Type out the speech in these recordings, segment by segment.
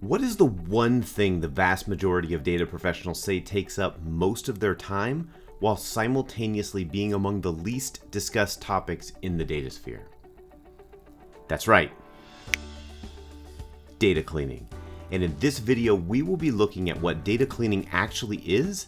What is the one thing the vast majority of data professionals say takes up most of their time while simultaneously being among the least discussed topics in the data sphere? That's right, data cleaning. And in this video, we will be looking at what data cleaning actually is,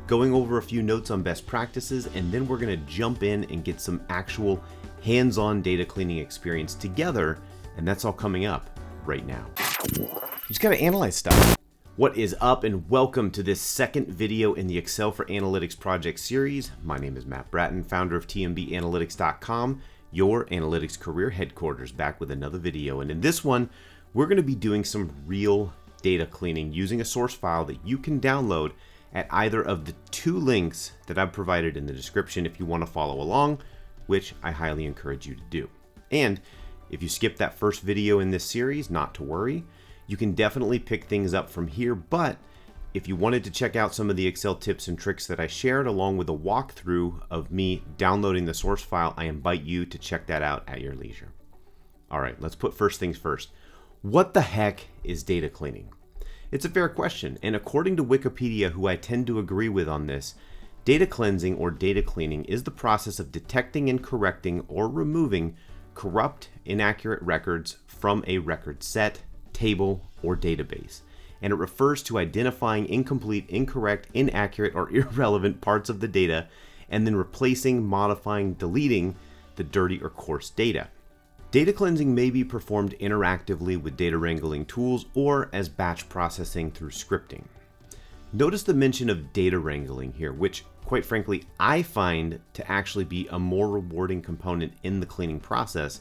going over a few notes on best practices, and then we're going to jump in and get some actual hands-on data cleaning experience together, and that's all coming up right now. You just got to analyze stuff. What is up, and welcome to this second video in the Excel for Analytics project series. My name is Matt Bratton, founder of tmbanalytics.com, your analytics career headquarters, back with another video. And in this one, we're going to be doing some real data cleaning using a source file that you can download at either of the two links that I've provided in the description if you want to follow along, which I highly encourage you to do. And if you skipped that first video in this series, not to worry. You can definitely pick things up from here, but if you wanted to check out some of the Excel tips and tricks that I shared along with a walkthrough of me downloading the source file, I invite you to check that out at your leisure. All right, let's put first things first. What the heck is data cleaning? It's a fair question, and according to Wikipedia, who I tend to agree with on this, data cleansing or data cleaning is the process of detecting and correcting or removing corrupt, inaccurate records from a record set, table, or database. And it refers to identifying incomplete, incorrect, inaccurate, or irrelevant parts of the data and then replacing, modifying, deleting the dirty or coarse data. Data cleansing may be performed interactively with data wrangling tools or as batch processing through scripting. Notice the mention of data wrangling here, which quite frankly, I find to actually be a more rewarding component in the cleaning process,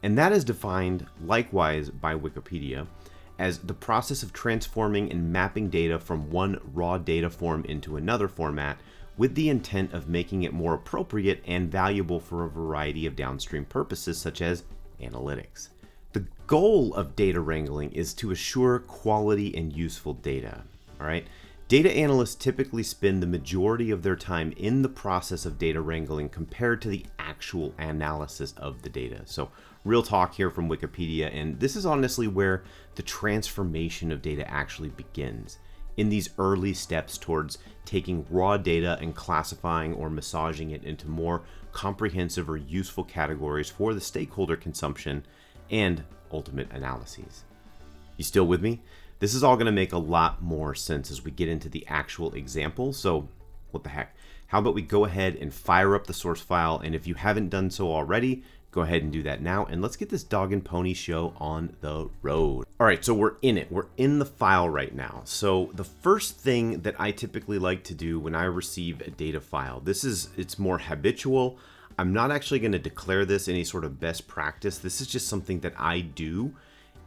and that is defined likewise by Wikipedia as the process of transforming and mapping data from one raw data form into another format with the intent of making it more appropriate and valuable for a variety of downstream purposes such as analytics. The goal of data wrangling is to assure quality and useful data, all right? Data analysts typically spend the majority of their time in the process of data wrangling compared to the actual analysis of the data. So real talk here from Wikipedia, and this is honestly where the transformation of data actually begins, in these early steps towards taking raw data and classifying or massaging it into more comprehensive or useful categories for the stakeholder consumption and ultimate analyses. You still with me? This is all going to make a lot more sense as we get into the actual example. So what the heck? How about we go ahead and fire up the source file, and if you haven't done so already, go ahead and do that now, and let's get this dog and pony show on the road. All right, so we're in it. We're in the file right now. So the first thing that I typically like to do when I receive a data file, it's more habitual. I'm not actually going to declare this any sort of best practice. This is just something that I do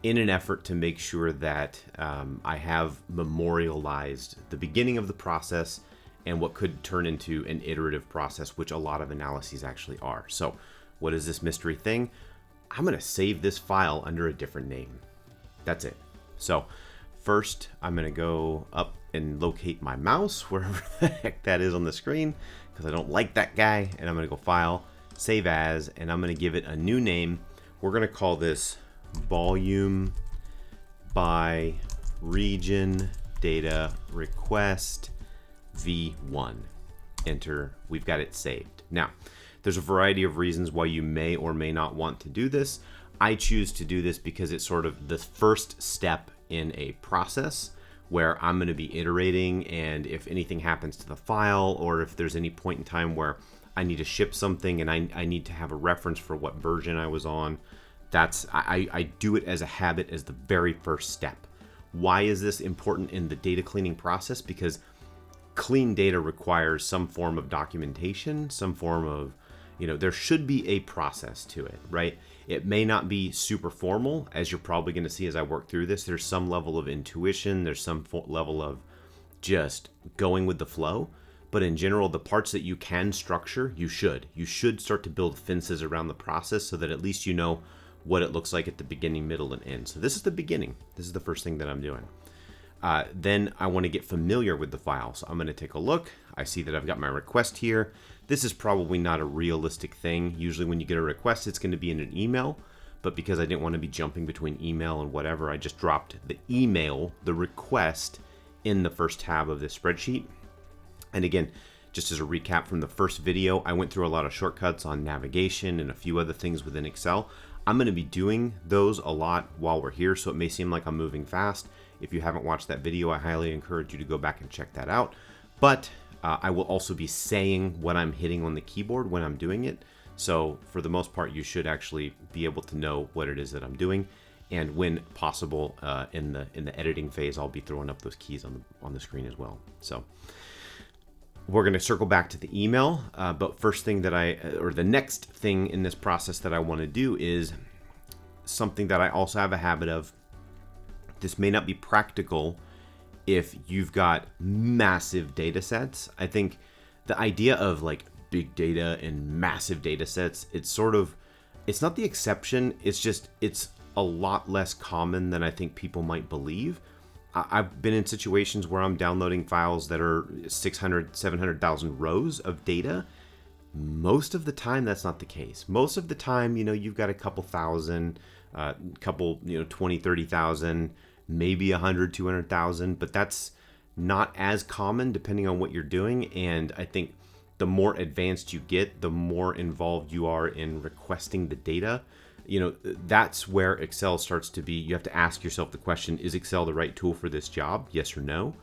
in an effort to make sure that I have memorialized the beginning of the process and what could turn into an iterative process, which a lot of analyses actually are. So what is this mystery thing? I'm going to save this file under a different name. That's it. So first, I'm going to go up and locate my mouse, wherever the heck that is on the screen, because I don't like that guy. And I'm going to go File, Save As, and I'm going to give it a new name. We're going to call this Volume by Region Data Request V1. Enter. We've got it saved. Now, there's a variety of reasons why you may or may not want to do this. I choose to do this because it's sort of the first step in a process where I'm going to be iterating, and if anything happens to the file or if there's any point in time where I need to ship something and I need to have a reference for what version I was on, I do it as a habit as the very first step. Why is this important in the data cleaning process? Because clean data requires some form of documentation, some form of, there should be a process to it, right? It may not be super formal, as you're probably going to see as I work through this. There's some level of intuition, there's some level of just going with the flow. But in general, the parts that you can structure, you should start to build fences around the process so that at least you know what it looks like at the beginning, middle, and end. So this is the beginning. This is the first thing that I'm doing. Then I want to get familiar with the file. So I'm going to take a look. I see that I've got my request here. This is probably not a realistic thing. Usually when you get a request, it's going to be in an email. but because I didn't want to be jumping between email and whatever, I just dropped the email, the request, in the first tab of this spreadsheet. And again, just as a recap from the first video, I went through a lot of shortcuts on navigation and a few other things within Excel. I'm going to be doing those a lot while we're here, so it may seem like I'm moving fast. If you haven't watched that video, I highly encourage you to go back and check that out. But I will also be saying what I'm hitting on the keyboard when I'm doing it. So for the most part, you should actually be able to know what it is that I'm doing. And when possible, in the editing phase, I'll be throwing up those keys on the screen as well. So we're going to circle back to the email, but first thing that the next thing in this process that I want to do is something that I also have a habit of. This may not be practical if you've got massive data sets. I think the idea of like big data and massive data sets, it's not the exception. It's a lot less common than I think people might believe. I've been in situations where I'm downloading files that are 600, 700,000 rows of data. Most of the time, that's not the case. Most of the time, you've got a couple thousand, 20, 30,000, maybe 100, 200,000, but that's not as common depending on what you're doing. And I think the more advanced you get, the more involved you are in requesting the data. That's where Excel starts to be, you have to ask yourself the question, is Excel the right tool for this job? Yes or no?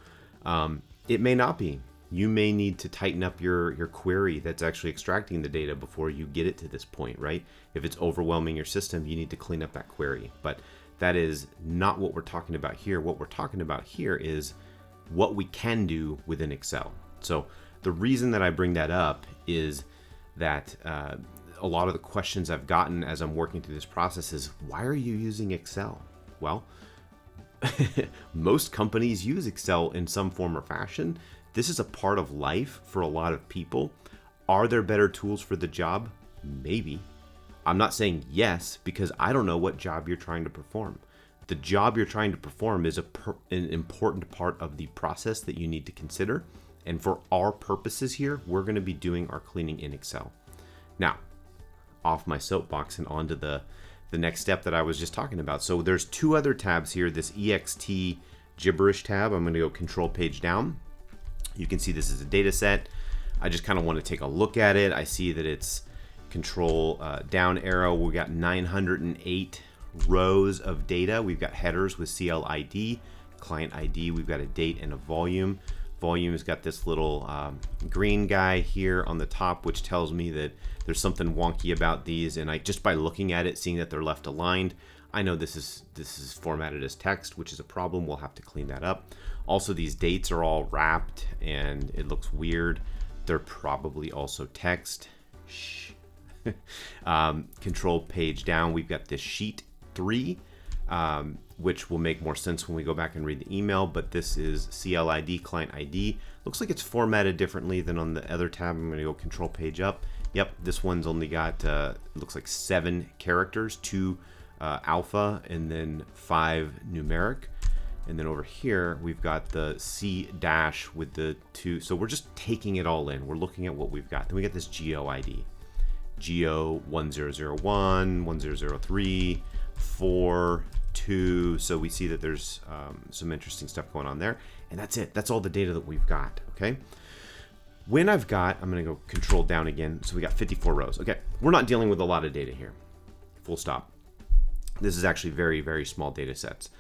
It may not be. You may need to tighten up your query that's actually extracting the data before you get it to this point, right? If it's overwhelming your system, you need to clean up that query. But that is not what we're talking about here. What we're talking about here is what we can do within Excel. So the reason that I bring that up is that a lot of the questions I've gotten as I'm working through this process is, why are you using Excel? Well, most companies use Excel in some form or fashion. This is a part of life for a lot of people. Are there better tools for the job? Maybe. I'm not saying yes, because I don't know what job you're trying to perform. The job you're trying to perform is an important part of the process that you need to consider. And for our purposes here, we're going to be doing our cleaning in Excel. Now, off my soapbox and onto the next step that I was just talking about. So there's two other tabs here, this EXT gibberish tab. I'm going to go control page down. You can see this is a data set. I just kind of want to take a look at it. I see that it's control down arrow. We got 908 rows of data. We've got headers with CL ID, client ID. We've got a date and a volume. Volume has got this little green guy here on the top, which tells me that there's something wonky about these. And I just by looking at it, seeing that they're left aligned, I know this is formatted as text, which is a problem. We'll have to clean that up. Also, these dates are all wrapped and it looks weird. They're probably also text. Shh. Control page down. We've got this sheet 3. Which will make more sense when we go back and read the email, but this is CL ID, client ID. Looks like it's formatted differently than on the other tab. I'm gonna go control page up. Yep, this one's only got, looks like 7 characters, 2 alpha, and then 5 numeric. And then over here, we've got the C dash with the 2. So we're just taking it all in. We're looking at what we've got. Then we got this GO ID. GO 1001, 1003, 4, 2. So we see that there's some interesting stuff going on there. And that's it. That's all the data that we've got. Okay. When I'm going to go control down again. So we got 54 rows. Okay. We're not dealing with a lot of data here. Full stop. This is actually very, very small data sets.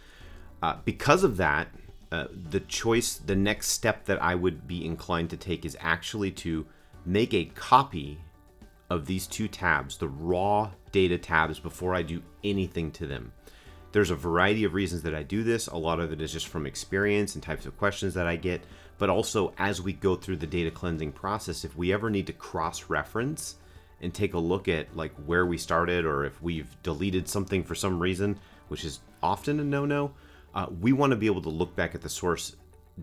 Because of that, the next step that I would be inclined to take is actually to make a copy of these 2 tabs, the raw data tabs, before I do anything to them. There's a variety of reasons that I do this. A lot of it is just from experience and types of questions that I get, but also as we go through the data cleansing process, if we ever need to cross-reference and take a look at like where we started, or if we've deleted something for some reason, which is often a no-no, we want to be able to look back at the source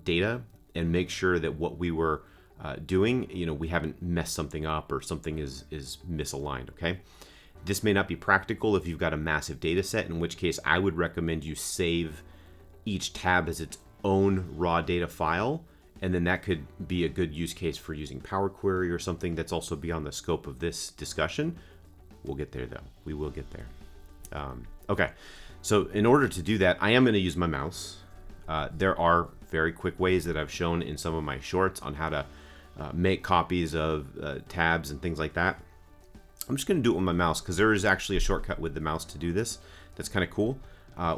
data and make sure that what we were doing, we haven't messed something up or something is misaligned, okay? This may not be practical if you've got a massive data set, in which case I would recommend you save each tab as its own raw data file, and then that could be a good use case for using Power Query or something that's also beyond the scope of this discussion. We'll get there though. We will get there. Okay, so in order to do that, I am going to use my mouse. There are very quick ways that I've shown in some of my shorts on how to make copies of tabs and things like that. I'm just going to do it with my mouse because there is actually a shortcut with the mouse to do this. That's kind of cool.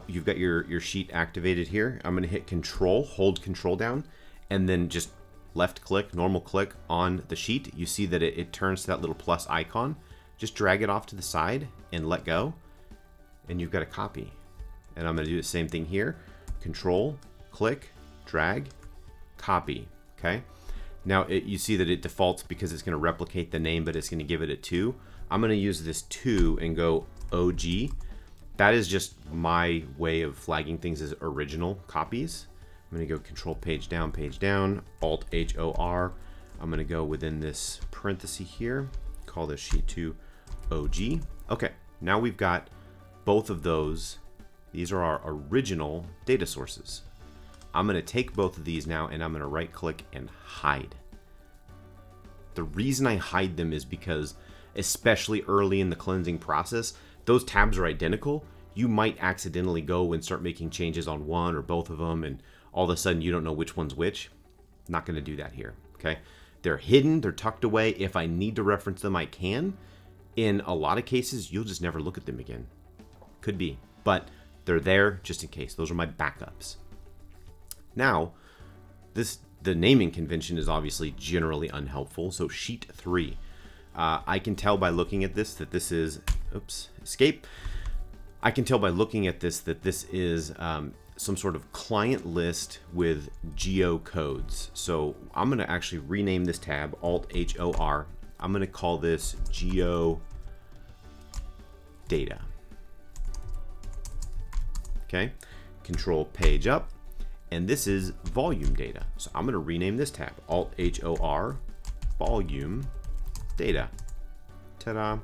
You've got your sheet activated here. I'm going to hit Control, hold Control down, and then just left click, normal click on the sheet. You see that it turns to that little plus icon. Just drag it off to the side and let go, and you've got a copy. And I'm going to do the same thing here. Control, click, drag, copy. Okay. Now you see that it defaults because it's going to replicate the name, but it's going to give it a 2. I'm going to use this 2 and go OG. That is just my way of flagging things as original copies. I'm going to go Control page down, Alt HOR. I'm going to go within this parenthesis here, call this sheet 2 OG. Okay, now we've got both of those. These are our original data sources. I'm going to take both of these now and I'm going to right click and hide. The reason I hide them is because, especially early in the cleansing process, those tabs are identical. You might accidentally go and start making changes on one or both of them, and all of a sudden you don't know which one's which. Not going to do that here. Okay, they're hidden, they're tucked away. If I need to reference them, I can. In a lot of cases, you'll just never look at them again. Could be, but they're there just in case. Those are my backups. Now, the naming convention is obviously generally unhelpful. So sheet 3, I can tell by looking at this that this is, escape. I can tell by looking at this that this is some sort of client list with geo codes. So I'm going to actually rename this tab, Alt HOR. I'm going to call this geo data. Okay, Control page up, and this is volume data. So I'm going to rename this tab, Alt HOR, volume data. Ta-da.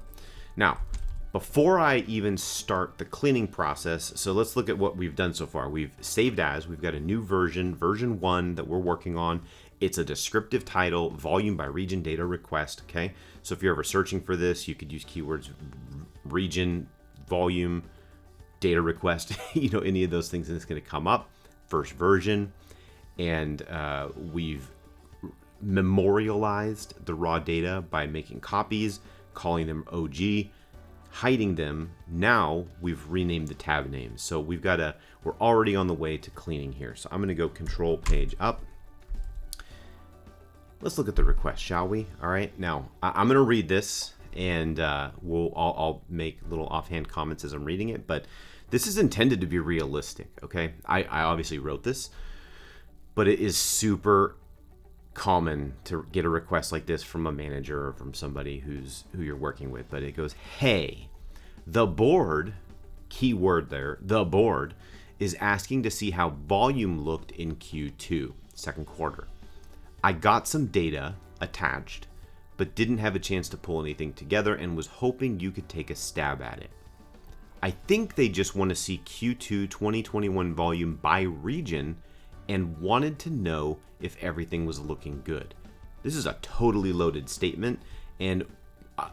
Now, before I even start the cleaning process, so let's look at what we've done so far. We've saved as, we've got a new version 1 that we're working on. It's a descriptive title, volume by region data request, okay? So if you're ever searching for this, you could use keywords region, volume, data request, any of those things, and it's going to come up. First version, and we've memorialized the raw data by making copies, calling them OG, hiding them. Now we've renamed the tab names. So we're already on the way to cleaning here. So I'm going to go Control page up. Let's look at the request, shall we? All right. Now I'm going to read this, and I'll make little offhand comments as I'm reading it, but this is intended to be realistic, okay? I obviously wrote this, but it is super common to get a request like this from a manager or from somebody who you're working with. But it goes, hey, the board, keyword there, the board, is asking to see how volume looked in Q2, second quarter. I got some data attached, but didn't have a chance to pull anything together and was hoping you could take a stab at it. I think they just want to see Q2 2021 volume by region and wanted to know if everything was looking good. This is a totally loaded statement, and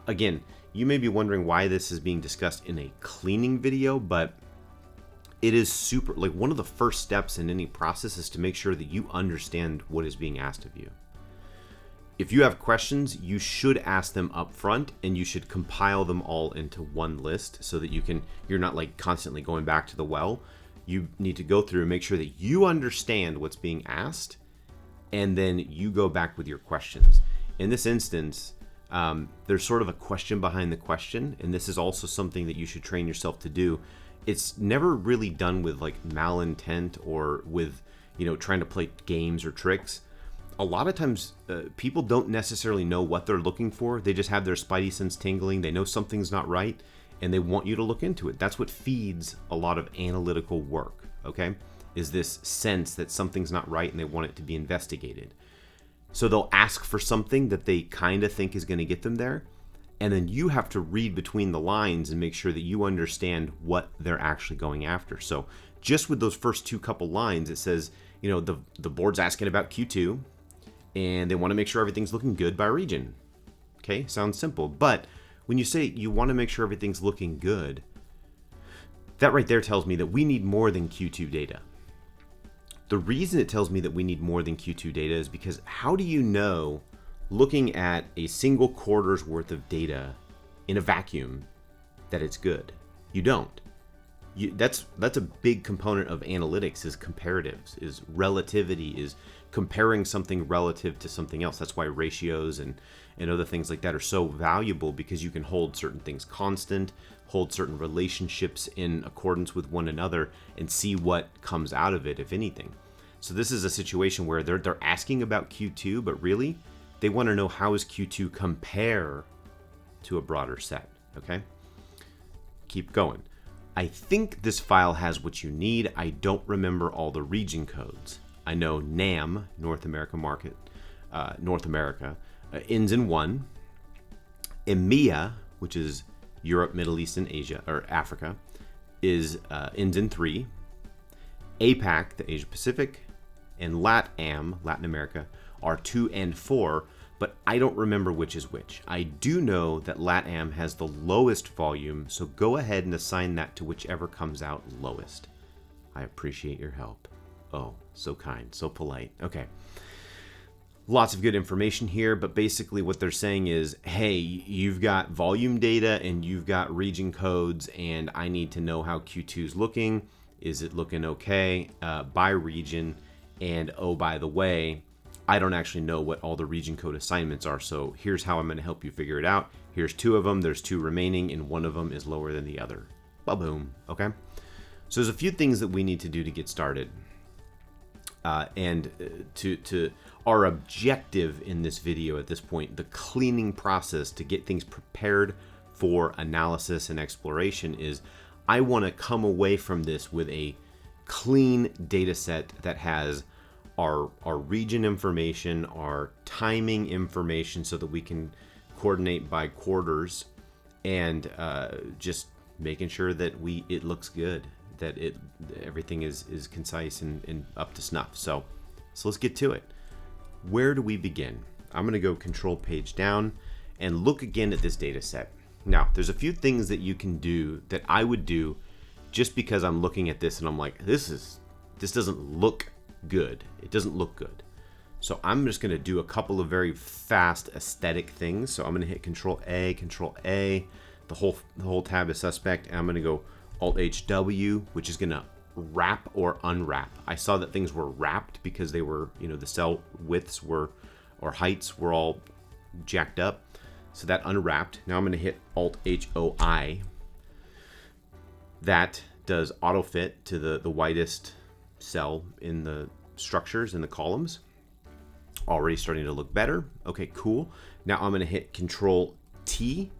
again, you may be wondering why this is being discussed in a cleaning video, but it is super, like, one of the first steps in any process is to make sure that you understand what is being asked of you. If you have questions, you should ask them up front, and you should compile them all into one list so that you're not like constantly going back to the well. You need to go through and make sure that you understand what's being asked, and then you go back with your questions. In this instance, there's sort of a question behind the question, and this is also something that you should train yourself to do. It's never really done with like malintent or with, trying to play games or tricks. A lot of times people don't necessarily know what they're looking for. They just have their spidey sense tingling. They know something's not right, and they want you to look into it. That's what feeds a lot of analytical work, okay? Is this sense that something's not right and they want it to be investigated. So they'll ask for something that they kind of think is going to get them there, and then you have to read between the lines and make sure that you understand what they're actually going after. So just with those first two couple lines, it says, the board's asking about Q2, and they want to make sure everything's looking good by region. Okay, sounds simple. But when you say you want to make sure everything's looking good, That right there tells me that we need more than Q2 data. The reason it tells me that we need more than Q2 data is because how do you know, looking at a single quarter's worth of data in a vacuum, that it's good? You don't. That's a big component of analytics, is comparatives, is relativity, is comparing something relative to something else. That's why ratios and other things like that are so valuable, because you can hold certain things constant, hold certain relationships in accordance with one another, and see what comes out of it, if anything. So this is a situation where they're asking about Q2, but really they want to know how is Q2 compare to a broader set. Okay, keep going. I think this file has what you need. I don't remember all the region codes. I know NAM, North America market, North America, ends in 1. EMEA, which is Europe, Middle East, and Asia, or Africa, ends in 3. APAC, the Asia Pacific, and LATAM, Latin America, are 2 and 4, but I don't remember which is which. I do know that LATAM has the lowest volume, so go ahead and assign that to whichever comes out lowest. I appreciate your help. Oh, so kind, so polite. Okay. Lots of good information here, but basically what they're saying is, hey, you've got volume data and you've got region codes, and I need to know how Q2 is looking. Is it looking okay by region? And oh, by the way, I don't actually know what all the region code assignments are, so here's how I'm going to help you figure it out. Here's 2 of them, there's 2 remaining, and 1 of them is lower than the other. Ba-boom, okay? So there's a few things that we need to do to get started. To our objective in this video at this point, the cleaning process to get things prepared for analysis and exploration, is I want to come away from this with a clean data set that has our region information, our timing information, so that we can coordinate by quarters, and just making sure that it looks good, that everything is concise and up to snuff. So let's get to it. Where do we begin? I'm going to go Control Page down and look again at this data set. Now, there's a few things that you can do that I would do just because I'm looking at this and I'm like, this doesn't look good. It doesn't look good. So I'm just going to do a couple of very fast aesthetic things. So I'm going to hit Control A. The whole tab is suspect, and I'm going to go Alt-H-W, which is going to wrap or unwrap. I saw that things were wrapped because they were, the cell widths or heights were all jacked up. So that unwrapped. Now I'm going to hit Alt-H-O-I. That does autofit to the widest cell in the structures in the columns. Already starting to look better. Okay, cool. Now I'm going to hit Ctrl+T.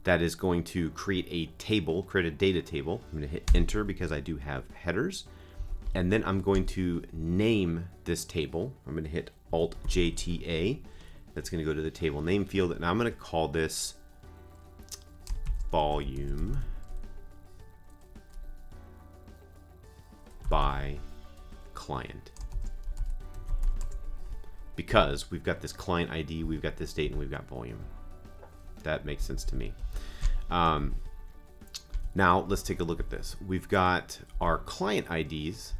That is going to create a table, create a data table. I'm going to hit Enter because I do have headers. And then I'm going to name this table. I'm going to hit Alt-J-T-A. That's going to go to the table name field. And I'm going to call this volume by client. Because we've got this client ID, we've got this date, and we've got volume. That makes sense to me. Now let's take a look at this. We've got our client IDs.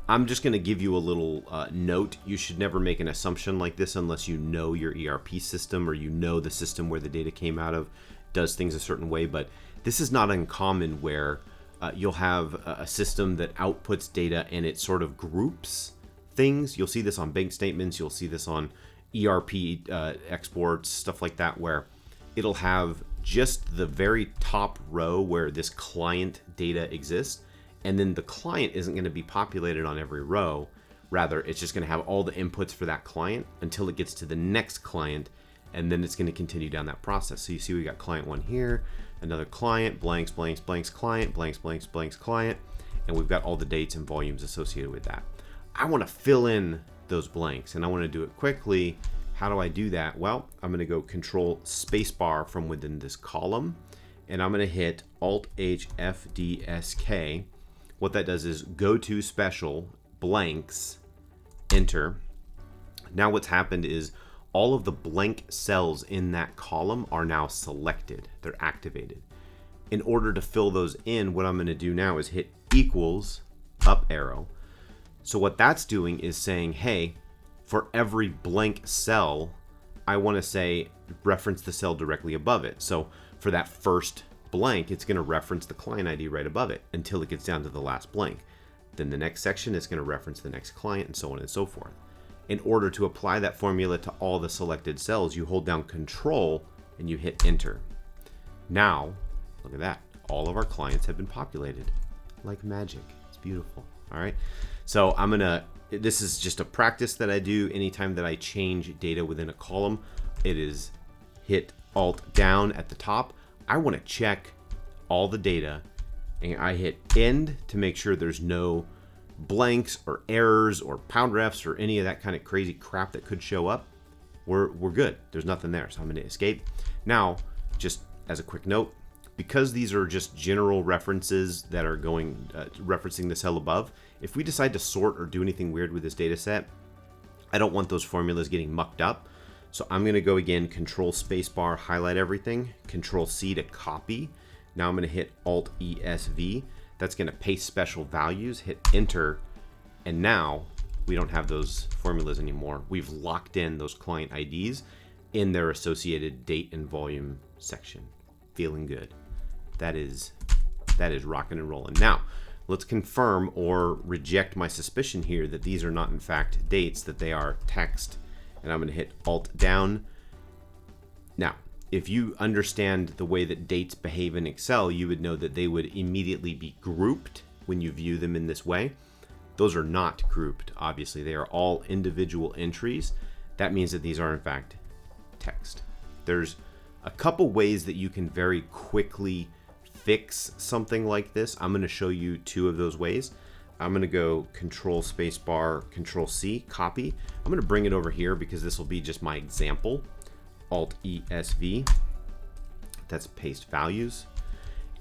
I'm just going to give you a little note. You should never make an assumption like this unless you know your ERP system, or you know the system where the data came out of does things a certain way. But this is not uncommon, where you'll have a system that outputs data and it sort of groups things. You'll see this on bank statements. You'll see this on ERP exports, stuff like that, where it'll have just the very top row where this client data exists, and then the client isn't going to be populated on every row. Rather, it's just going to have all the inputs for that client until it gets to the next client, and then it's going to continue down that process. So you see we got client 1 here, another client, blanks, blanks, blanks, client, blanks, blanks, blanks, client, and we've got all the dates and volumes associated with that. I want to fill in those blanks, and I want to do it quickly. How do I do that? Well, I'm going to go Control Spacebar from within this column, and I'm going to hit Alt-H-F-D-S-K. What that does is go to special blanks, enter. Now what's happened is all of the blank cells in that column are now selected. They're activated. In order to fill those in, what I'm going to do now is hit equals up arrow. So what that's doing is saying, hey, for every blank cell, I want to say reference the cell directly above it. So for that first blank, it's going to reference the client ID right above it until it gets down to the last blank. Then the next section is going to reference the next client, and so on and so forth. In order to apply that formula to all the selected cells, you hold down Control and you hit Enter. Now, look at that. All of our clients have been populated like magic. It's beautiful. All right. So this is just a practice that I do anytime that I change data within a column. It is hit Alt down at the top. I want to check all the data, and I hit End to make sure there's no blanks or errors or pound refs or any of that kind of crazy crap that could show up. We're good. There's nothing there. So I'm going to escape. Now, just as a quick note, because these are just general references that are going referencing the cell above, if we decide to sort or do anything weird with this data set, I don't want those formulas getting mucked up. So I'm going to go again, Control Spacebar, highlight everything, Control C to copy. Now I'm going to hit Alt ESV. That's going to paste special values, hit Enter, and now we don't have those formulas anymore. We've locked in those client IDs in their associated date and volume section. Feeling good. That is rocking and rolling. Now, let's confirm or reject my suspicion here that these are not in fact dates, that they are text. And I'm going to hit Alt down. Now, if you understand the way that dates behave in Excel, you would know that they would immediately be grouped when you view them in this way. Those are not grouped, obviously. They are all individual entries. That means that these are in fact text. There's a couple ways that you can very quickly fix something like this. I'm going to show you two of those ways. I'm going to go Control Spacebar, Control C, copy. I'm going to bring it over here because this will be just my example. Alt ESV. That's paste values.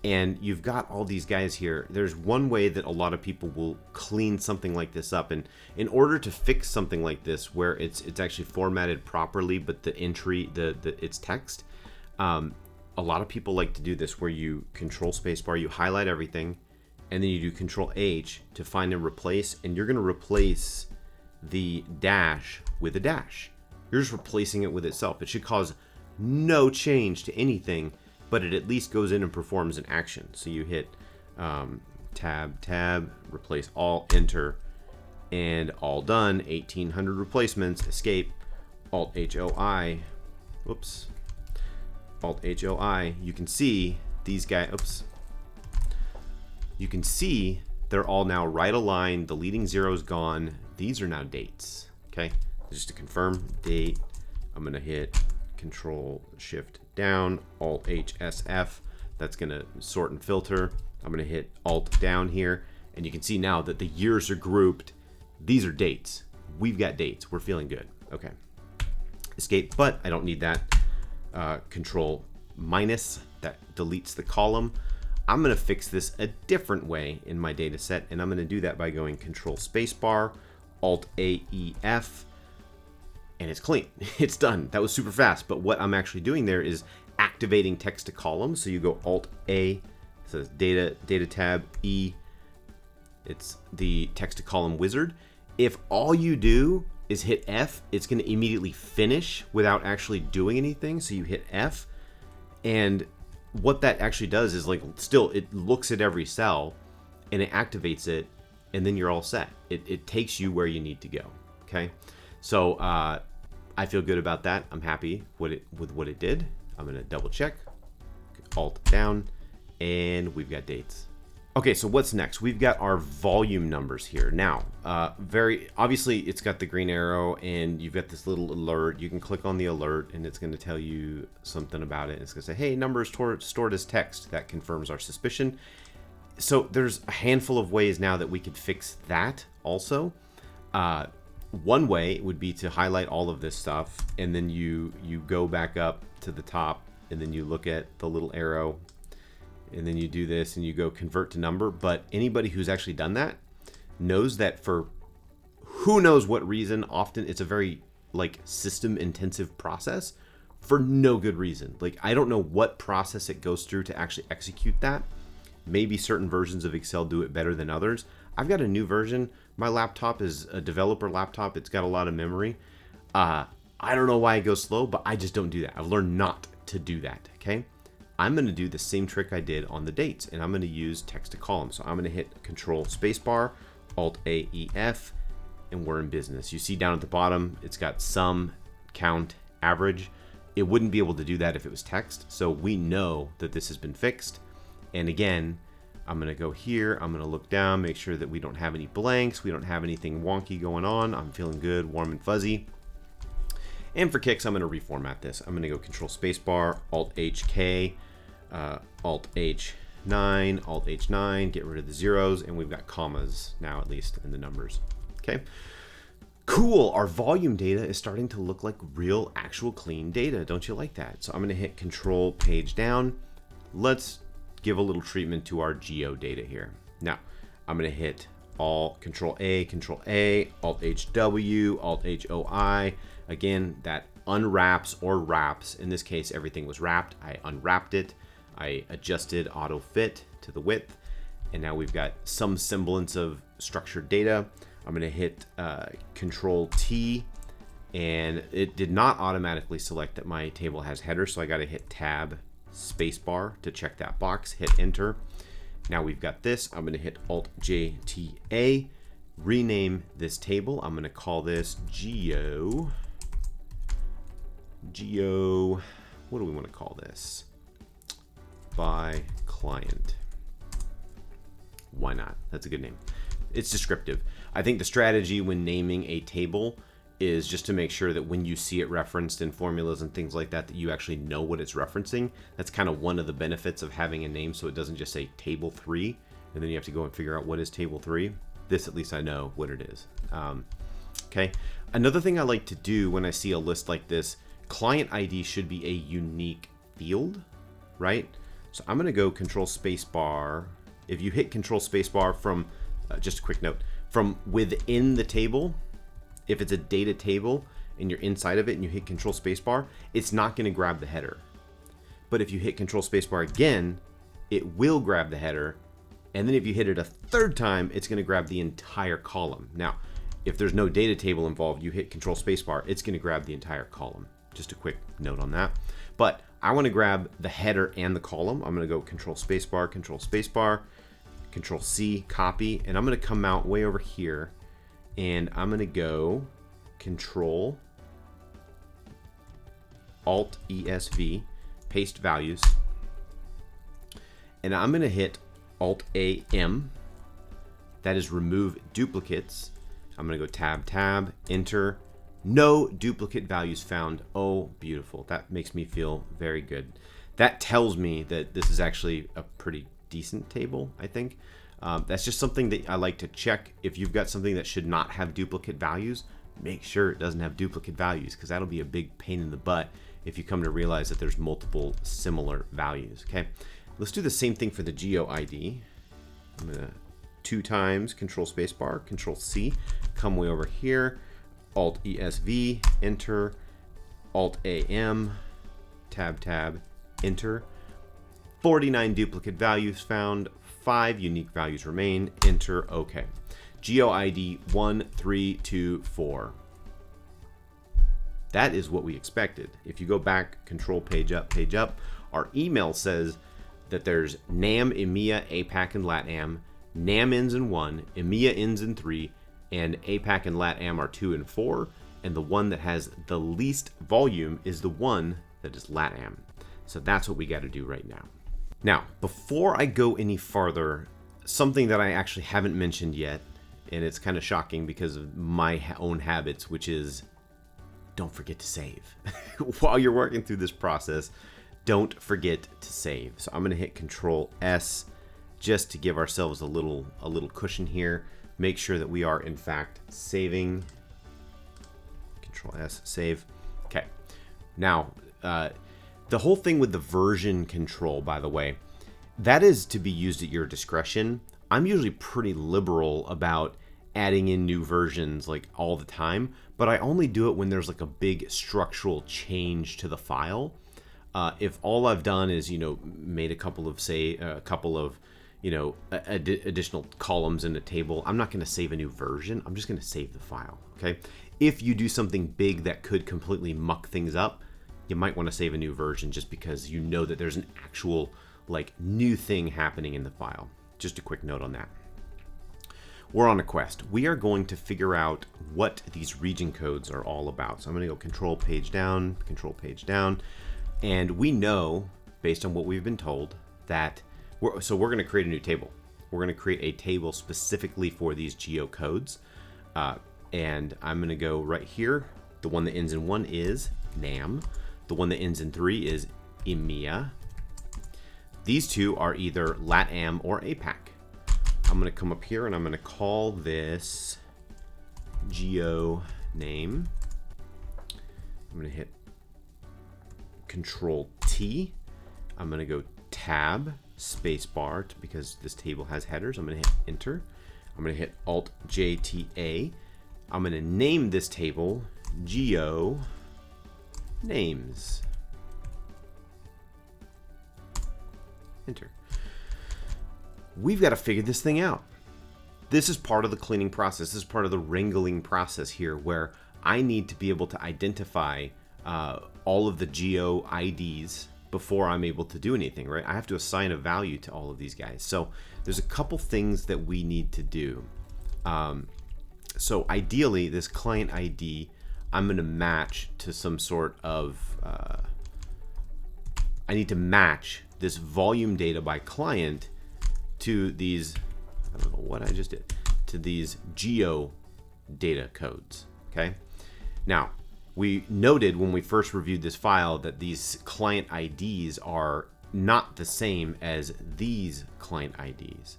And you've got all these guys here. There's one way that a lot of people will clean something like this up. And in order to fix something like this, where it's actually formatted properly, but the entry, it's text, a lot of people like to do this where you Control Spacebar, you highlight everything, and then you do Control H to find and replace, and you're going to replace the dash with a dash. You're just replacing it with itself. It should cause no change to anything, but it at least goes in and performs an action. So you hit tab, replace all, enter, and all done. 1800 replacements, escape, Alt HOI, whoops, Alt HOI. You can see these guys, oops. You can see they're all now right aligned. The leading zero is gone. These are now dates, okay? Just to confirm, date, I'm gonna hit Control Shift down, Alt HSF. That's gonna sort and filter. I'm gonna hit Alt down here, and you can see now that the years are grouped. These are dates. We've got dates. We're feeling good. Okay. Escape, but I don't need that. Control minus, that deletes the column. I'm gonna fix this a different way in my data set, and I'm gonna do that by going Control Spacebar, Alt AEF, and it's clean. It's done. That was super fast. But what I'm actually doing there is activating text to column. So you go Alt A, it says data tab, E, it's the text to column wizard. If all you do is hit F, it's going to immediately finish without actually doing anything. So you hit F, and what that actually does is, like, still it looks at every cell and it activates it, and then you're all set. It takes you where you need to go. Okay. So I feel good about that. I'm happy with what it did. I'm gonna double check, Alt down, and we've got dates. Okay, so what's next? We've got our volume numbers here. Now, very obviously it's got the green arrow, and you've got this little alert. You can click on the alert and it's gonna tell you something about it. It's gonna say, hey, numbers stored as text. That confirms our suspicion. So there's a handful of ways now that we could fix that also. One way would be to highlight all of this stuff, and then you go back up to the top, and then you look at the little arrow, and then you do this and you go convert to number. But anybody who's actually done that knows that for who knows what reason, often it's a very like system intensive process. for no good reason. Like, I don't know what process it goes through to actually execute that. Maybe certain versions of Excel do it better than others. I've got a new version. My laptop is a developer laptop. It's got a lot of memory. I don't know why it goes slow, but I just don't do that. I've learned not to do that, okay? I'm going to do the same trick I did on the dates, and I'm going to use text to column. So I'm going to hit Control Spacebar, Alt A E F, and we're in business. You see down at the bottom, it's got sum, count, average. It wouldn't be able to do that if it was text. So we know that this has been fixed. And again, I'm going to go here. I'm going to look down, make sure that we don't have any blanks. We don't have anything wonky going on. I'm feeling good, warm and fuzzy. And for kicks, I'm going to reformat this. I'm going to go Control Spacebar, Alt HK, Alt H9, Alt H9, get rid of the zeros, and we've got commas now, at least in the numbers. Okay. Cool. Our volume data is starting to look like real, actual, clean data. Don't you like that? So I'm going to hit Control Page Down. Let's give a little treatment to our geo data here. Now, I'm going to hit Control A, Alt HW, Alt HOI. Again, that unwraps or wraps. In this case, everything was wrapped. I unwrapped it. I adjusted auto fit to the width. And now we've got some semblance of structured data. I'm going to hit Ctrl+T, and it did not automatically select that my table has header, so I got to hit Tab Spacebar to check that box, hit Enter. Now we've got this. I'm going to hit Alt-JTA, rename this table. I'm going to call this Geo, what do we want to call this? By client. Why not? That's a good name. It's descriptive. I think the strategy when naming a table is just to make sure that when you see it referenced in formulas and things like that, that you actually know what it's referencing. That's kind of one of the benefits of having a name, so it doesn't just say table 3, and then you have to go and figure out what is table 3. This, at least I know what it is. Okay. Another thing I like to do when I see a list like this, client ID should be a unique field, right? So I'm going to go Control Spacebar. If you hit Control Spacebar from, just a quick note, from within the table, if it's a data table and you're inside of it and you hit Control Spacebar, it's not going to grab the header. But if you hit Control Spacebar again, it will grab the header. And then if you hit it a third time, it's going to grab the entire column. Now, if there's no data table involved, you hit Control Spacebar, it's going to grab the entire column. Just a quick note on that. But I want to grab the header and the column. I'm going to go Control Spacebar, Control C, copy, and I'm going to come out way over here, and I'm going to go Control Alt ESV, paste values, and I'm going to hit Alt AM. That is remove duplicates. I'm going to go tab, enter. No duplicate values found. Oh, beautiful. That makes me feel very good. That tells me that this is actually a pretty decent table, I think. That's just something that I like to check. If you've got something that should not have duplicate values, make sure it doesn't have duplicate values, because that'll be a big pain in the butt if you come to realize that there's multiple similar values. Okay, let's do the same thing for the geo ID. I'm gonna 2 times Control Spacebar, Control C, come way over here, Alt ESV, enter, Alt AM, tab, enter. 49 duplicate values found, 5 unique values remain, enter, OK. Geo ID 1324. That is what we expected. If you go back, Control page up, our email says that there's NAM, EMEA, APAC, and LATAM. NAM ends in 1, EMEA ends in 3, and APAC and LATAM are 2 and 4, and the one that has the least volume is the one that is LATAM. So that's what we got to do right now. Now, before I go any farther, something that I actually haven't mentioned yet, and it's kind of shocking because of my own habits, which is don't forget to save. While you're working through this process, don't forget to save. So I'm going to hit Control S just to give ourselves a little cushion here. Make sure that we are in fact saving. Control S, save. Okay. Now, the whole thing with the version control, by the way, that is to be used at your discretion. I'm usually pretty liberal about adding in new versions like all the time, but I only do it when there's like a big structural change to the file. If all I've done is, made a couple of additional columns in a table, I'm not going to save a new version. I'm just going to save the file. Okay. If you do something big that could completely muck things up, you might want to save a new version just because you know that there's an actual like new thing happening in the file. Just a quick note on that. We're on a quest. We are going to figure out what these region codes are all about. So I'm going to go control page down, and we know based on what we've been told that we're going to create a new table. We're going to create a table specifically for these geo codes. And I'm going to go right here. The one that ends in 1 is NAM. The one that ends in 3 is EMEA. These two are either LATAM or APAC. I'm going to come up here and I'm going to call this geo name. I'm going to hit Ctrl+T. I'm going to go tab spacebar because this table has headers. I'm going to hit enter. I'm going to hit Alt+J+T+A. I'm going to name this table geo names. Enter. We've got to figure this thing out. This is part of the cleaning process. This is part of the wrangling process here, where I need to be able to identify all of the geo IDs before I'm able to do anything, right? I have to assign a value to all of these guys. So there's a couple things that we need to do. So ideally, this client ID, I'm going to match to some sort of, I need to match this volume data by client to these, I don't know what I just did, to these geo data codes, okay? Now, we noted when we first reviewed this file that these client IDs are not the same as these client IDs.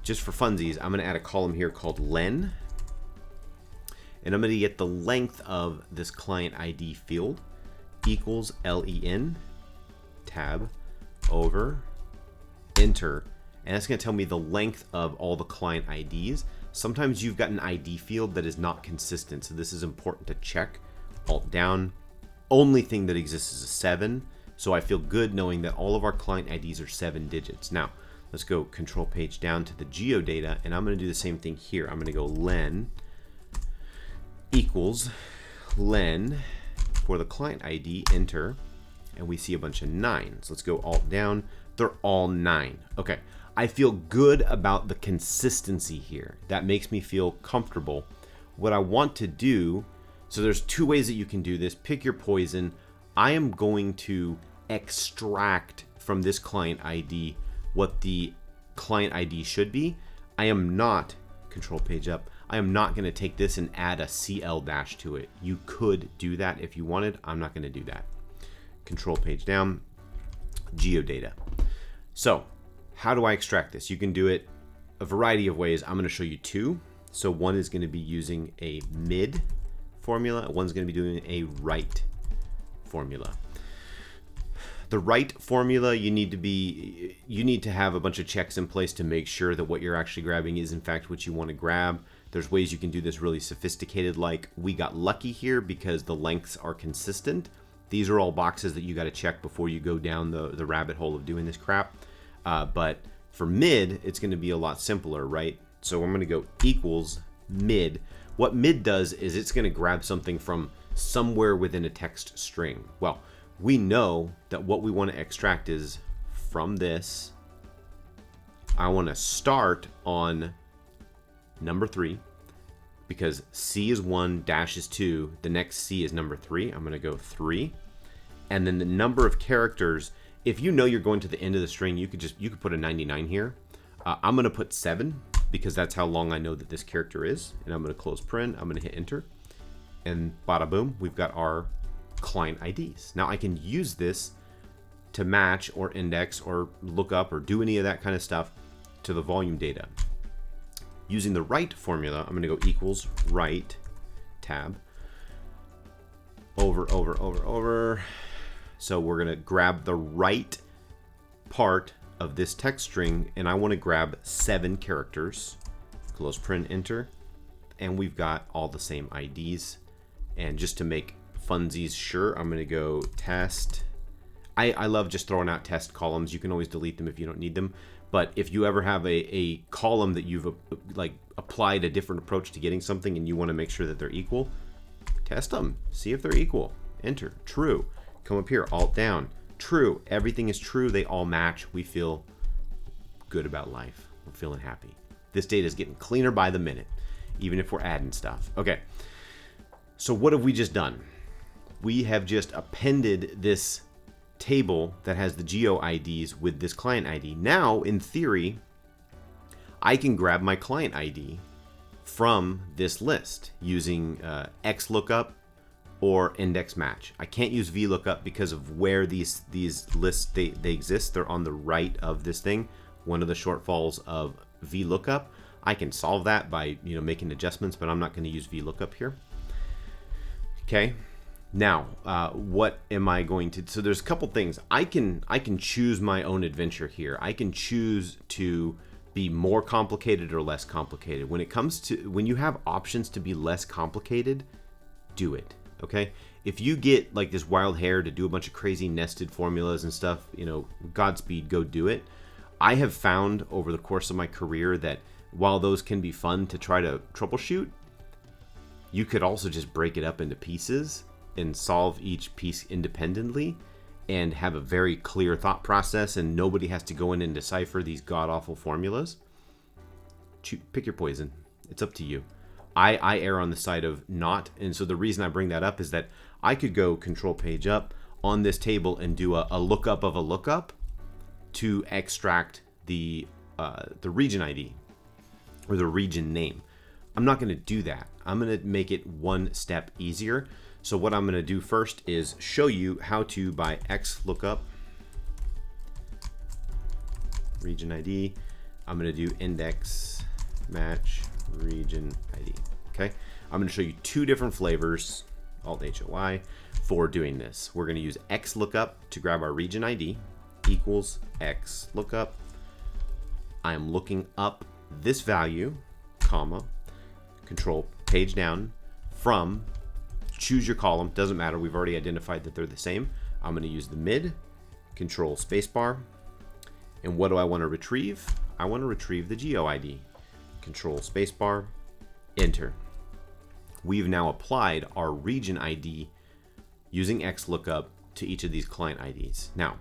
Just for funsies, I'm going to add a column here called len, and I'm going to get the length of this client ID field equals len, tab, over, enter, and that's going to tell me the length of all the client IDs. Sometimes you've got an ID field that is not consistent, so this is important to check. Alt down. Only thing that exists is a 7, so I feel good knowing that all of our client IDs are 7 digits. Now, let's go control page down to the geo data, and I'm going to do the same thing here. I'm going to go len equals len for the client ID, enter, and we see a bunch of 9s. Let's go alt down. They're all 9. Okay, I feel good about the consistency here. That makes me feel comfortable. What I want to do, so there's 2 ways that you can do this. Pick your poison. I am going to extract from this client ID what the client ID should be. I am not, control page up, I am not going to take this and add a CL dash to it. You could do that if you wanted. I'm not going to do that. Control page down, geodata. So how do I extract this? You can do it a variety of ways. I'm going to show you 2. So one is going to be using a mid formula. One's going to be doing a right formula. The right formula, you need to have a bunch of checks in place to make sure that what you're actually grabbing is in fact what you want to grab. There's ways you can do this really sophisticated, like we got lucky here because the lengths are consistent. These are all boxes that you got to check before you go down the rabbit hole of doing this crap. But for mid, it's going to be a lot simpler, right? So I'm going to go equals mid. What mid does is it's going to grab something from somewhere within a text string. Well, we know that what we want to extract is from this. I want to start on number 3 because C is 1, dash is 2. The next C is number 3. I'm going to go 3. And then the number of characters, if you know you're going to the end of the string, you could put a 99 here. I'm going to put 7 because that's how long I know that this character is. And I'm going to close paren. I'm going to hit enter. And bada boom, we've got our client IDs. Now I can use this to match or index or look up or do any of that kind of stuff to the volume data. Using the right formula, I'm going to go equals right, tab, over. So we're going to grab the right part of this text string, and I want to grab 7 characters. Close paren, enter. and we've got all the same IDs. And just to make funsies sure, I'm going to go test. I love just throwing out test columns. You can always delete them if you don't need them. But if you ever have a column that you've like applied a different approach to getting something and you want to make sure that they're equal, test them. See if they're equal. Enter. True. Come up here. Alt down. True. Everything is true. They all match. We feel good about life. We're feeling happy. This data is getting cleaner by the minute, even if we're adding stuff. Okay. So what have we just done? We have just appended this table that has the geo IDs with this client ID. Now, in theory, I can grab my client ID from this list using XLOOKUP or index match. I can't use VLOOKUP because of where these lists they exist. They're on the right of this thing. One of the shortfalls of VLOOKUP. I can solve that by making adjustments, but I'm not going to use VLOOKUP here. Okay. Now, what am I going to? So there's a couple things. I can choose my own adventure here. I can choose to be more complicated or less complicated. When you have options to be less complicated, do it. Okay. If you get like this wild hair to do a bunch of crazy nested formulas and stuff, Godspeed, go do it. I have found over the course of my career that while those can be fun to try to troubleshoot, you could also just break it up into pieces and solve each piece independently and have a very clear thought process, and nobody has to go in and decipher these god-awful formulas. Pick your poison. It's up to you. I err on the side of not, and so the reason I bring that up is that I could go control page up on this table and do a lookup of a lookup to extract the region ID or the region name. I'm not going to do that. I'm going to make it one step easier. So what I'm going to do first is show you how to, by XLOOKUP region ID, I'm going to do index match region ID. Okay. I'm going to show you two different flavors, Alt-HOI, for doing this. We're going to use XLOOKUP to grab our region ID equals XLOOKUP. I am looking up this value, comma, control page down from, choose your column, doesn't matter, we've already identified that they're the same. I'm going to use the mid, control spacebar, and what do I want to retrieve? I want to retrieve the geo ID. Control spacebar, enter. We've now applied our region ID using XLOOKUP to each of these client IDs. Now,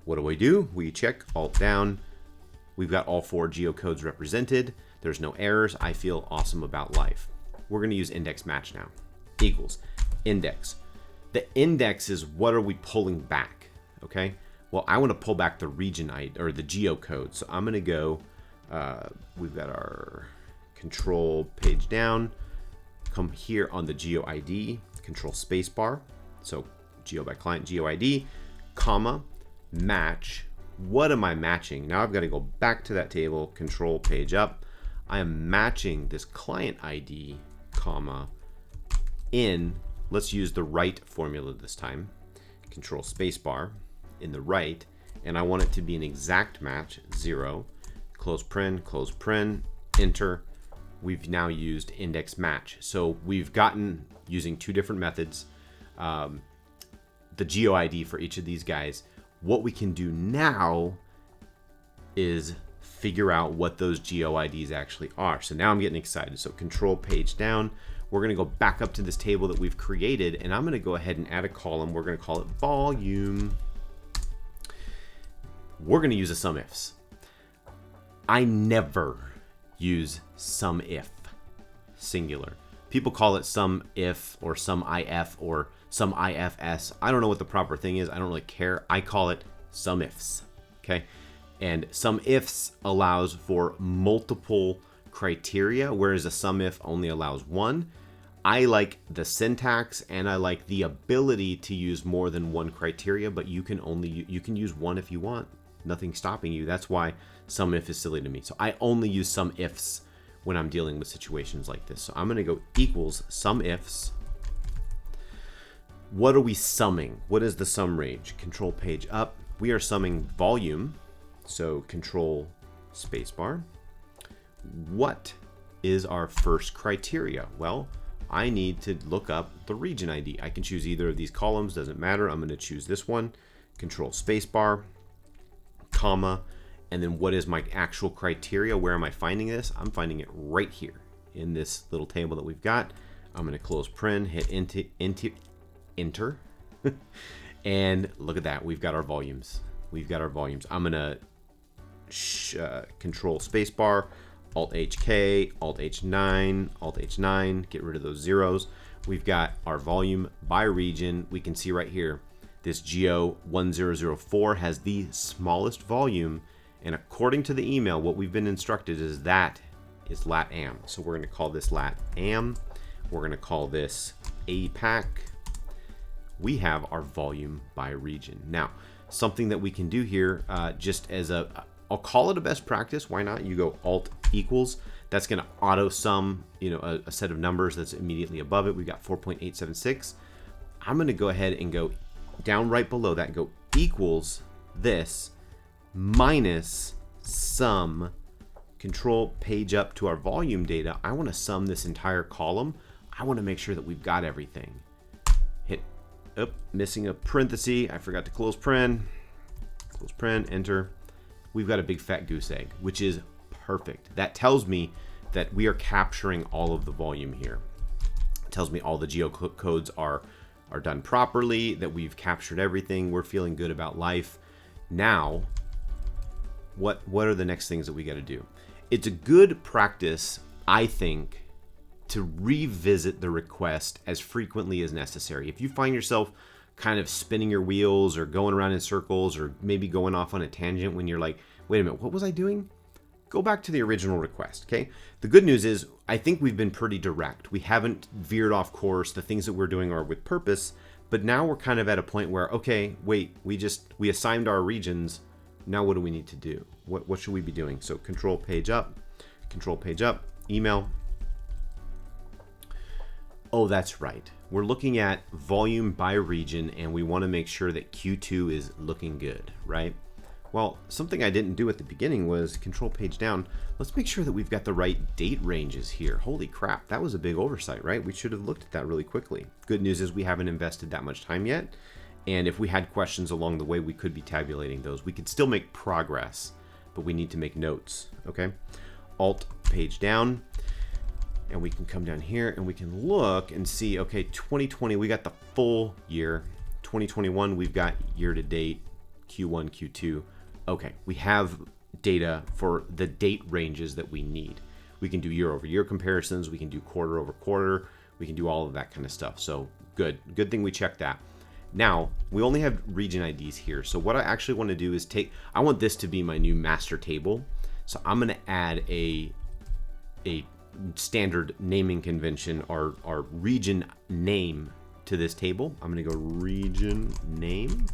what do? We check Alt down. We've got all four geocodes represented. There's no errors. I feel awesome about life. We're going to use index match now. Equals index. The index is what are we pulling back? Okay. Well, I want to pull back the region ID or the geocode. So I'm going to go, we've got our control page down, come here on the geo ID, control spacebar. So geo by client, geo ID, comma, match. What am I matching? Now I've got to go back to that table, control page up. I am matching this client ID, comma, in, let's use the right formula this time, control spacebar, in the right, and I want it to be an exact match, 0, close paren, enter. We've now used index match. So we've gotten, using two different methods, the geo ID for each of these guys. What we can do now is figure out what those geo IDs actually are. So now I'm getting excited. So control page down. We're going to go back up to this table that we've created, and I'm going to go ahead and add a column. We're going to call it volume. We're going to use a SUMIFS. I never use SUMIF, singular. People call it SUMIF or SUMIF or SUMIFS. I don't know what the proper thing is. I don't really care. I call it SUMIFS. Okay. And SUMIFS allows for multiple criteria, whereas a SUMIF only allows one. I like the syntax and I like the ability to use more than one criteria, but you can use one if you want. Nothing's stopping you. That's why SUMIF is silly to me. So I only use SUMIFS when I'm dealing with situations like this. So I'm going to go equals SUMIFS. What are we summing? What is the sum range? Control page up. We are summing volume. So control spacebar. What is our first criteria? Well, I need to look up the region ID. I can choose either of these columns, doesn't matter. I'm going to choose this one, Control Spacebar, comma, and then what is my actual criteria? Where am I finding this? I'm finding it right here in this little table that we've got. I'm going to close print, hit enter, and look at that. We've got our volumes. We've got our volumes. I'm going to Control Spacebar, Alt HK, Alt H9, Alt H9, get rid of those zeros. We've got our volume by region. We can see right here, this GO1004 has the smallest volume, and according to the email, what we've been instructed is that is LATAM. So we're going to call this LATAM. We're going to call this APAC. We have our volume by region. Now, something that we can do here, just as I'll call it a best practice. Why not? You go Alt equals. That's going to auto sum, a set of numbers that's immediately above it. We've got 4.876. I'm going to go ahead and go down right below that and go equals this minus sum. Control page up to our volume data. I want to sum this entire column. I want to make sure that we've got everything. Hit up, missing a parenthesis. I forgot to close print, enter. We've got a big fat goose egg, which is perfect. That tells me that we are capturing all of the volume here. It tells me all the geocodes are done properly, that we've captured everything. We're feeling good about life. Now, what are the next things that we got to do? It's a good practice, I think, to revisit the request as frequently as necessary. If you find yourself kind of spinning your wheels or going around in circles or maybe going off on a tangent when you're like, wait a minute, what was I doing? Go back to the original request, okay? The good news is I think we've been pretty direct. We haven't veered off course. The things that we're doing are with purpose, but now we're kind of at a point where, okay, wait, we assigned our regions. Now what do we need to do? What should we be doing? So control page up, email. Oh, that's right. We're looking at volume by region, and we want to make sure that Q2 is looking good, right? Well, something I didn't do at the beginning was control page down. Let's make sure that we've got the right date ranges here. Holy crap, that was a big oversight, right? We should have looked at that really quickly. Good news is we haven't invested that much time yet. And if we had questions along the way, we could be tabulating those. We could still make progress, but we need to make notes, okay? Alt page down. And we can come down here and we can look and see, okay, 2020, we got the full year. 2021, we've got year to date, Q1, Q2. Okay, we have data for the date ranges that we need. We can do year over year comparisons. We can do quarter over quarter. We can do all of that kind of stuff. So good thing we checked that. Now, we only have region IDs here. So what I actually want to do is I want this to be my new master table. So I'm going to add a standard naming convention, our region name to this table. I'm going to go region name.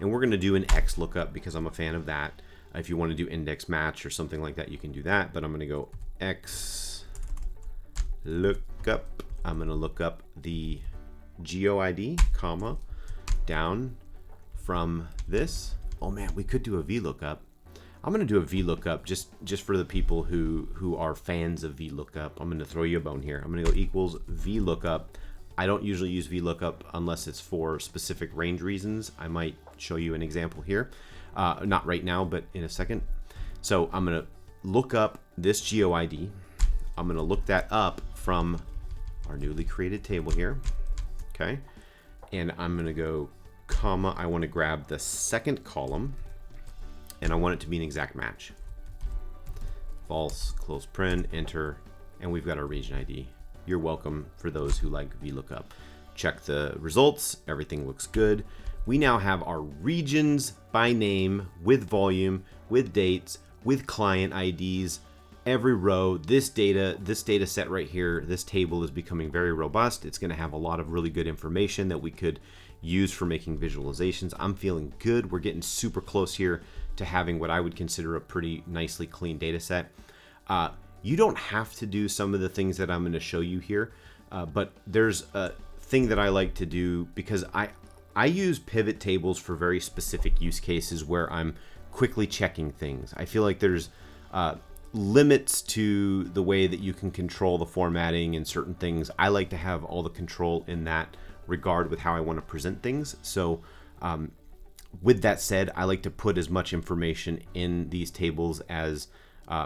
And we're going to do an XLOOKUP because I'm a fan of that. If you want to do index match or something like that, you can do that. But I'm going to go XLOOKUP. I'm going to look up the GeoID, comma, down from this. Oh man, we could do a VLOOKUP. I'm going to do a VLOOKUP just for the people who are fans of VLOOKUP. I'm going to throw you a bone here. I'm going to go equals VLOOKUP. I don't usually use VLOOKUP unless it's for specific range reasons. I might show you an example here. Not right now, but in a second. So I'm going to look up this GeoID. I'm going to look that up from our newly created table here. Okay. And I'm going to go comma. I want to grab the second column and I want it to be an exact match. False, close print, enter, and we've got our region ID. You're welcome for those who like VLOOKUP. Check the results. Everything looks good. We now have our regions by name with volume, with dates, with client IDs, every row. This data set right here, this table is becoming very robust. It's going to have a lot of really good information that we could use for making visualizations. I'm feeling good. We're getting super close here to having what I would consider a pretty nicely clean data set. You don't have to do some of the things that I'm going to show you here, but there's a thing that I like to do because I use pivot tables for very specific use cases where I'm quickly checking things. I feel like there's limits to the way that you can control the formatting and certain things. I like to have all the control in that regard with how I want to present things. So with that said, I like to put as much information in these tables as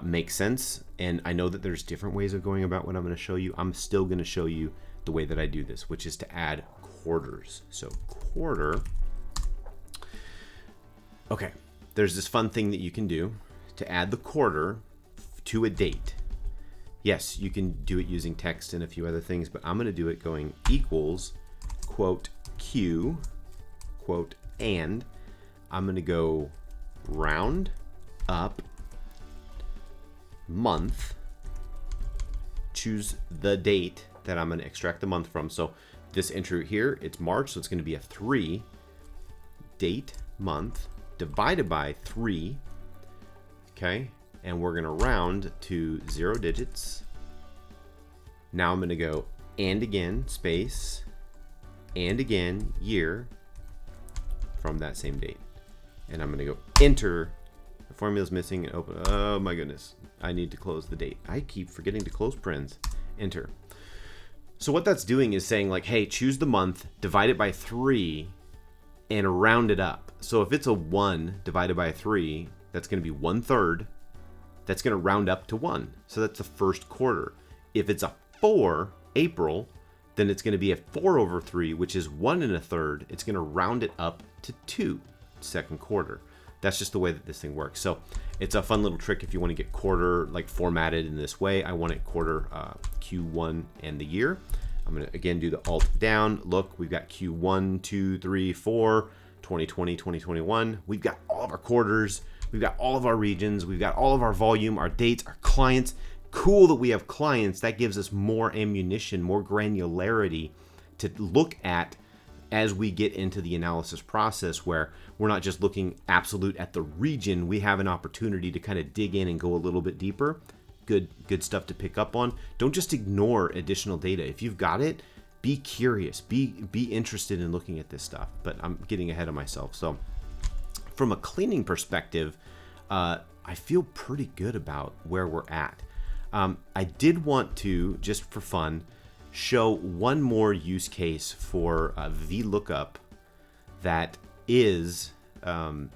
makes sense. And I know that there's different ways of going about what I'm going to show you. I'm still going to show you the way that I do this, which is to add quarters. So quarter. Okay, there's this fun thing that you can do to add the quarter to a date. Yes, you can do it using text and a few other things, but I'm going to do it going equals, quote, Q, quote, and I'm going to go round up month, choose the date that I'm going to extract the month from. So this entry here, it's March, so it's going to be a 3, date, month, divided by 3, okay? And we're going to round to 0 digits. Now I'm going to go and again, space, and again, year from that same date. And I'm going to go enter. The formula's missing and open. Oh my goodness. I need to close the date. I keep forgetting to close parens. Enter. So what that's doing is saying like, hey, choose the month, divide it by 3, and round it up. So if it's a 1 divided by 3, that's going to be 1/3. That's going to round up to 1. So that's the first quarter. If it's a 4, April, then it's going to be a 4/3, which is 1 1/3. It's going to round it up to 2, second quarter. That's just the way that this thing works. So it's a fun little trick if you want to get quarter like formatted in this way. I want it quarter Q1 and the year. I'm going to again do the alt down. Look, we've got Q1, 2, 3, 4, 2020, 2021. We've got all of our quarters. We've got all of our regions. We've got all of our volume, our dates, our clients. Cool that we have clients. That gives us more ammunition, more granularity to look at as we get into the analysis process, where we're not just looking absolute at the region. We have an opportunity to kind of dig in and go a little bit deeper. Good stuff to pick up on. Don't just ignore additional data. If you've got it, be curious, be interested in looking at this stuff. But I'm getting ahead of myself. So from a cleaning perspective, I feel pretty good about where we're at. I did want to, just for fun, show one more use case for VLOOKUP that is a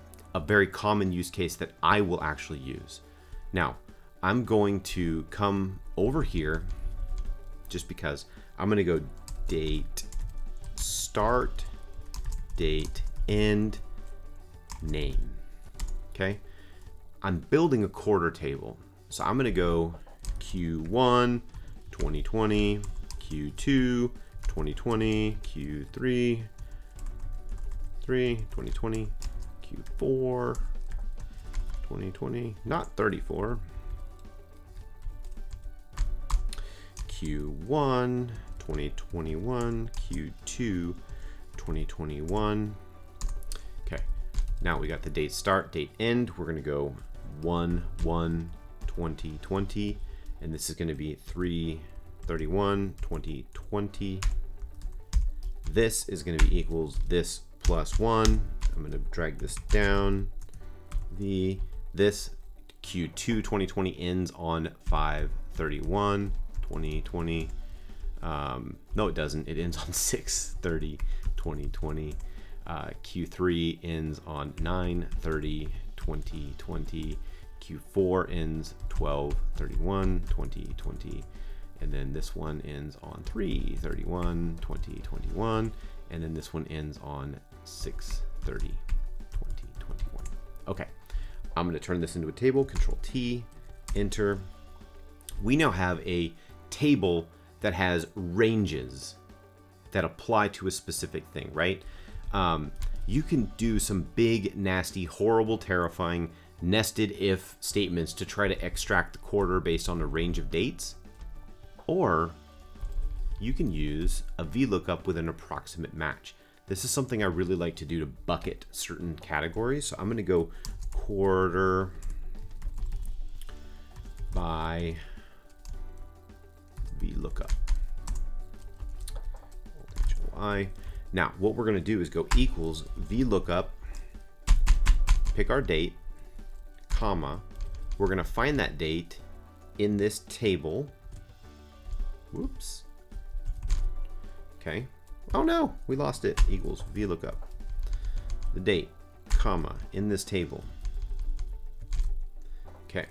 very common use case that I will actually use. Now, I'm going to come over here just because I'm going to go date start, date end, name. Okay, I'm building a quarter table, so I'm going to go Q1 2020, Q2 2020, Q3 2020, Q4 2020, not 34, Q1 2021, Q2 2021. Okay, now we got the date start, date end. We're going to go 1/1/2020, and this is going to be 3/31/2020. This is going to be equals this plus 1. I'm going to drag this down. This Q2 2020 ends on 5/31/2020. No, it doesn't. It ends on 6/30/2020. Q3 ends on 9/30/2020. Q4 ends 12/31/2020. And then this one ends on 3/31/2021. And then this one ends on 6/30/2021. Okay, I'm going to turn this into a table. Ctrl+T, enter. We now have a table that has ranges that apply to a specific thing, right? You can do some big, nasty, horrible, terrifying nested if statements to try to extract the quarter based on a range of dates. Or you can use a VLOOKUP with an approximate match. This is something I really like to do to bucket certain categories. So I'm going to go quarter by VLOOKUP. Now, what we're going to do is go equals VLOOKUP, pick our date, comma. we're going to find that date in this table. Whoops. Okay. Oh no, we lost it. Equals VLOOKUP. The date, comma, in this table. Okay.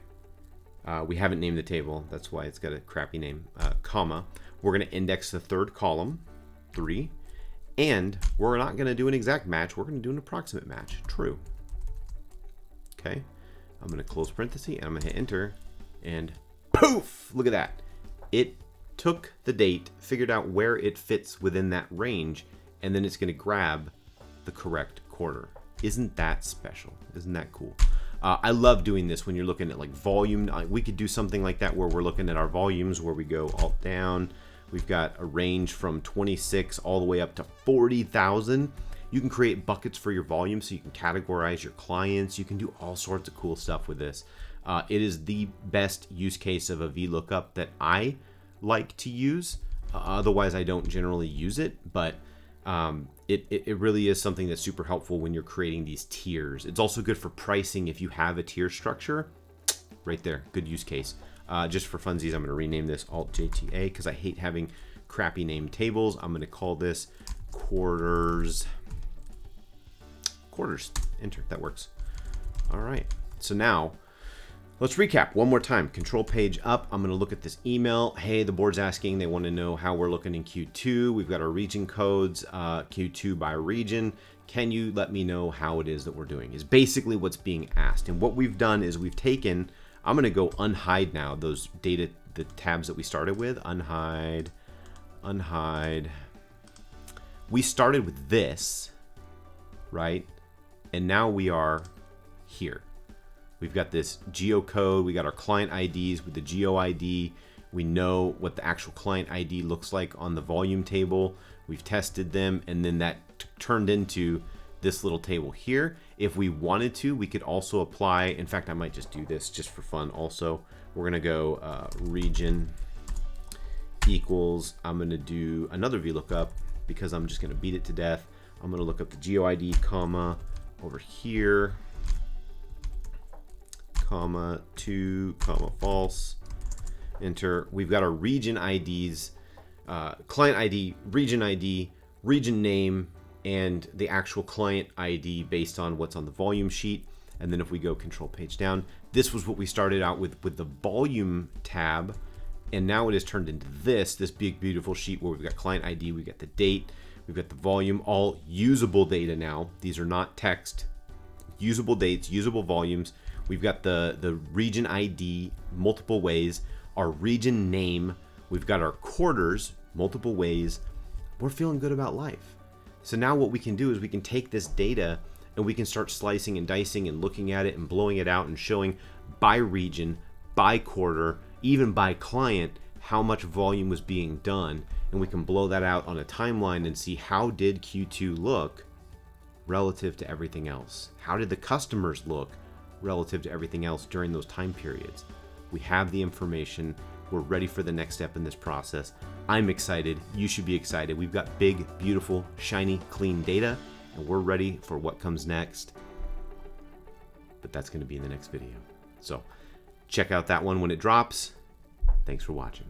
We haven't named the table. That's why it's got a crappy name. Comma. We're going to index the third column, 3. And we're not going to do an exact match. We're going to do an approximate match. True. Okay. I'm going to close parenthesis and I'm going to hit enter. And poof! Look at that. It took the date, figured out where it fits within that range, and then it's going to grab the correct quarter. Isn't that special? Isn't that cool? I love doing this when you're looking at like volume. We could do something like that where we're looking at our volumes, where we go alt down. We've got a range from 26 all the way up to 40,000. You can create buckets for your volume so you can categorize your clients. You can do all sorts of cool stuff with this. It is the best use case of a VLOOKUP that I like to use. Otherwise, I don't generally use it, but it really is something that's super helpful when you're creating these tiers. It's also good for pricing if you have a tier structure. Right there, good use case. Just for funsies, I'm going to rename this Alt-JTA because I hate having crappy named tables. I'm going to call this quarters. Enter. That works. All right. So now let's recap one more time. Control page up. I'm going to look at this email. Hey, the board's asking. They want to know how we're looking in Q2. We've got our region codes, Q2 by region. Can you let me know how it is that we're doing? Is basically what's being asked. And what we've done is we've taken, I'm going to go unhide now those data, the tabs that we started with. Unhide. We started with this, right? And now we are here. We've got this geocode. We got our client IDs with the geo ID. We know what the actual client ID looks like on the volume table. We've tested them, and then that turned into this little table here. If we wanted to, we could also apply. In fact, I might just do this just for fun also. We're going to go region equals. I'm going to do another VLOOKUP because I'm just going to beat it to death. I'm going to look up the geo ID, comma, over here, comma, 2, comma, false, enter. We've got our region IDs, client ID, region name, and the actual client ID based on what's on the volume sheet. And then if we go control page down, this was what we started out with the volume tab. And now it has turned into this big, beautiful sheet where we've got client ID, we've got the date, we've got the volume, all usable data now. These are not text, usable dates, usable volumes. We've got the region ID multiple ways, our region name, we've got our quarters multiple ways. We're feeling good about life. So now what we can do is we can take this data and we can start slicing and dicing and looking at it and blowing it out and showing by region, by quarter, even by client, how much volume was being done. And we can blow that out on a timeline and see how did Q2 look relative to everything else. How did the customers look relative to everything else during those time periods? We have the information. We're ready for the next step in this process. I'm excited. You should be excited. We've got big, beautiful, shiny, clean data, and we're ready for what comes next. But that's going to be in the next video. So check out that one when it drops. Thanks for watching.